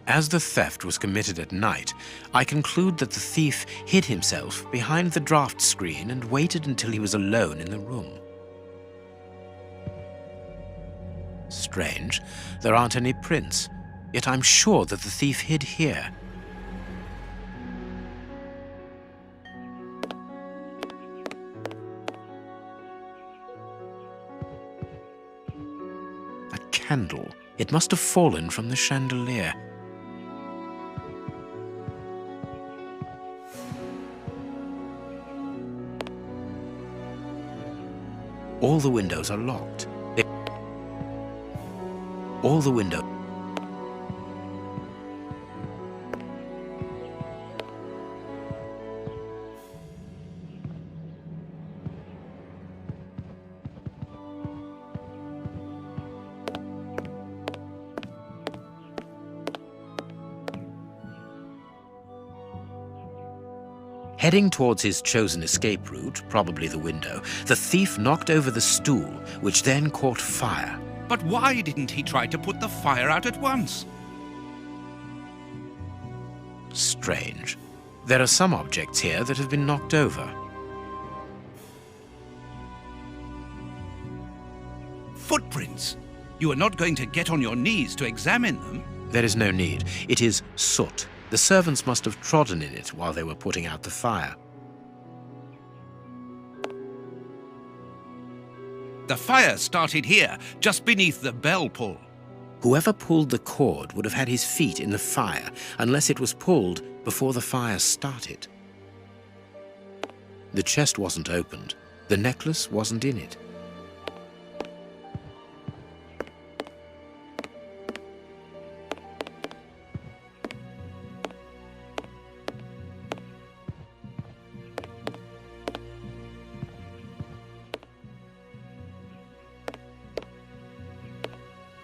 As the theft was committed at night, I conclude that the thief hid himself behind the draft screen and waited until he was alone in the room. Strange, there aren't any prints, yet I'm sure that the thief hid here. A candle. It must have fallen from the chandelier. All the windows are locked. All the windows. Heading towards his chosen escape route, probably the window, the thief knocked over the stool, which then caught fire. But why didn't he try to put the fire out at once? Strange. There are some objects here that have been knocked over. Footprints. You are not going to get on your knees to examine them. There is no need. It is soot. The servants must have trodden in it while they were putting out the fire. The fire started here, just beneath the bell pull. Whoever pulled the cord would have had his feet in the fire, unless it was pulled before the fire started. The chest wasn't opened. The necklace wasn't in it.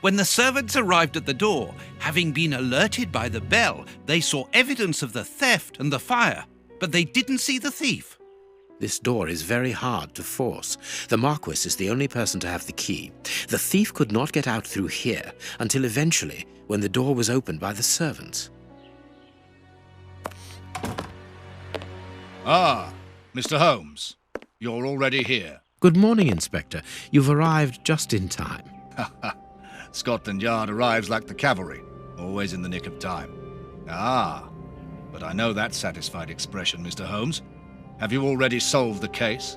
When the servants arrived at the door, having been alerted by the bell, they saw evidence of the theft and the fire, but they didn't see the thief. This door is very hard to force. The Marquis is the only person to have the key. The thief could not get out through here until eventually, when the door was opened by the servants. Ah, Mr. Holmes, you're already here. Good morning, Inspector. You've arrived just in time. Scotland Yard arrives like the cavalry, always in the nick of time. Ah, but I know that satisfied expression, Mr. Holmes. Have you already solved the case?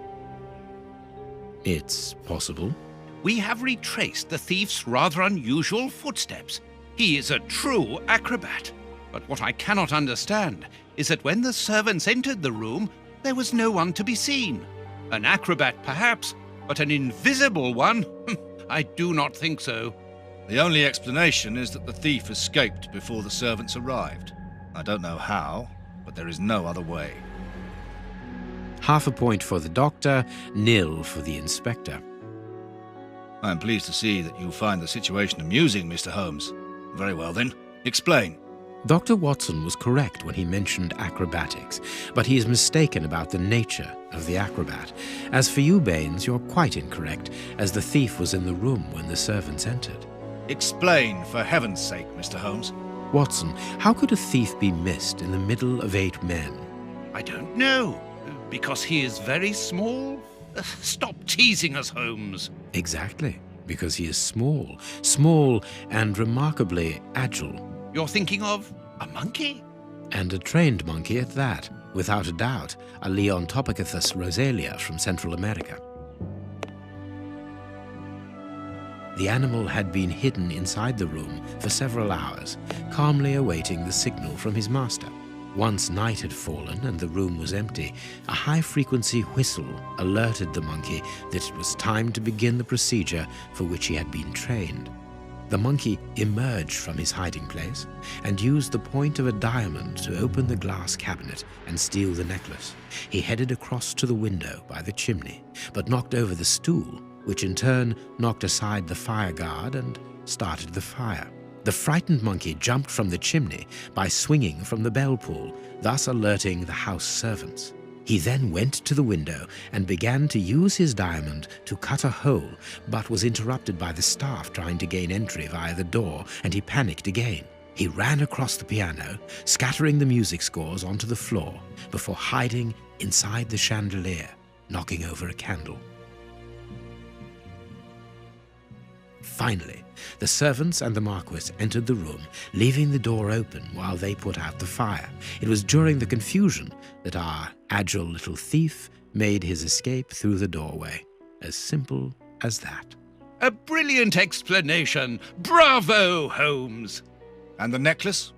It's possible. We have retraced the thief's rather unusual footsteps. He is a true acrobat. But what I cannot understand is that when the servants entered the room, there was no one to be seen. An acrobat, perhaps, but an invisible one? I do not think so. The only explanation is that the thief escaped before the servants arrived. I don't know how, but there is no other way. Half a point for the doctor, nil for the inspector. I am pleased to see that you find the situation amusing, Mr. Holmes. Very well then, explain. Dr. Watson was correct when he mentioned acrobatics, but he is mistaken about the nature of the acrobat. As for you, Baines, you're quite incorrect, as the thief was in the room when the servants entered. Explain, for heaven's sake, Mr. Holmes. Watson, how could a thief be missed in the middle of 8 men? I don't know. Because he is very small? Stop teasing us, Holmes. Exactly, because he is small. Small and remarkably agile. You're thinking of a monkey? And a trained monkey at that, without a doubt, a Leontopithecus rosalia from Central America. The animal had been hidden inside the room for several hours, calmly awaiting the signal from his master. Once night had fallen and the room was empty, a high-frequency whistle alerted the monkey that it was time to begin the procedure for which he had been trained. The monkey emerged from his hiding place and used the point of a diamond to open the glass cabinet and steal the necklace. He headed across to the window by the chimney, but knocked over the stool, which in turn knocked aside the fire guard and started the fire. The frightened monkey jumped from the chimney by swinging from the bell pull, thus alerting the house servants. He then went to the window and began to use his diamond to cut a hole, but was interrupted by the staff trying to gain entry via the door, and he panicked again. He ran across the piano, scattering the music scores onto the floor before hiding inside the chandelier, knocking over a candle. Finally, the servants and the Marquis entered the room, leaving the door open while they put out the fire. It was during the confusion that our agile little thief made his escape through the doorway. As simple as that. A brilliant explanation. Bravo, Holmes. And the necklace?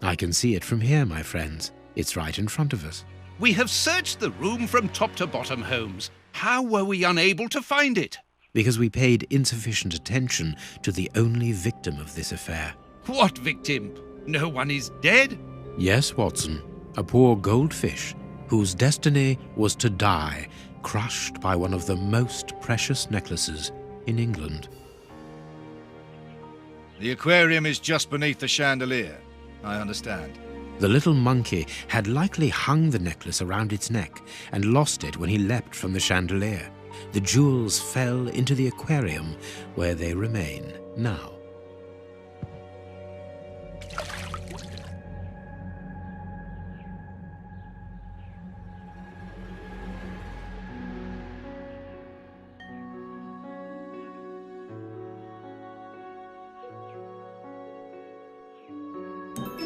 I can see it from here, my friends. It's right in front of us. We have searched the room from top to bottom, Holmes. How were we unable to find it? Because we paid insufficient attention to the only victim of this affair. What victim? No one is dead? Yes, Watson. A poor goldfish whose destiny was to die, crushed by one of the most precious necklaces in England. The aquarium is just beneath the chandelier. I understand. The little monkey had likely hung the necklace around its neck and lost it when he leapt from the chandelier. The jewels fell into the aquarium, where they remain now.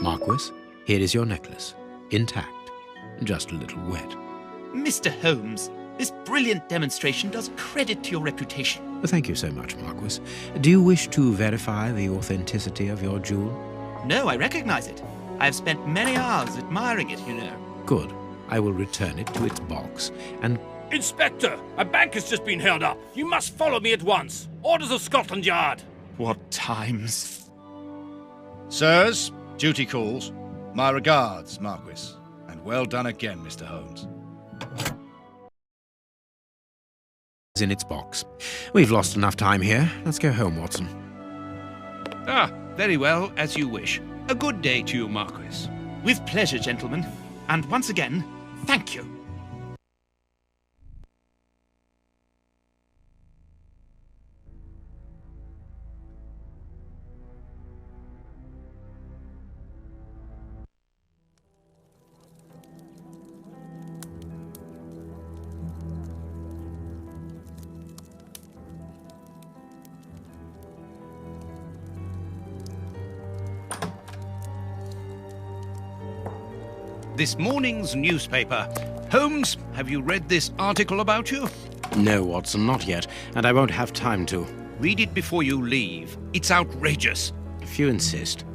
Marquis, here is your necklace, intact, just a little wet. Mr. Holmes, this brilliant demonstration does credit to your reputation. Thank you so much, Marquis. Do you wish to verify the authenticity of your jewel? No, I recognize it. I have spent many hours admiring it, you know. Good. I will return it to its box and... Inspector, a bank has just been held up. You must follow me at once. Orders of Scotland Yard. What times? Sirs, duty calls. My regards, Marquis. And well done again, Mr. Holmes. in its box. We've lost enough time here. Let's go home, Watson. Ah, very well, as you wish. A good day to you, Marquis. With pleasure, gentlemen. And once again, thank you. This morning's newspaper. Holmes, have you read this article about you? No, Watson, not yet, and I won't have time to. Read it before you leave. It's outrageous. If you insist.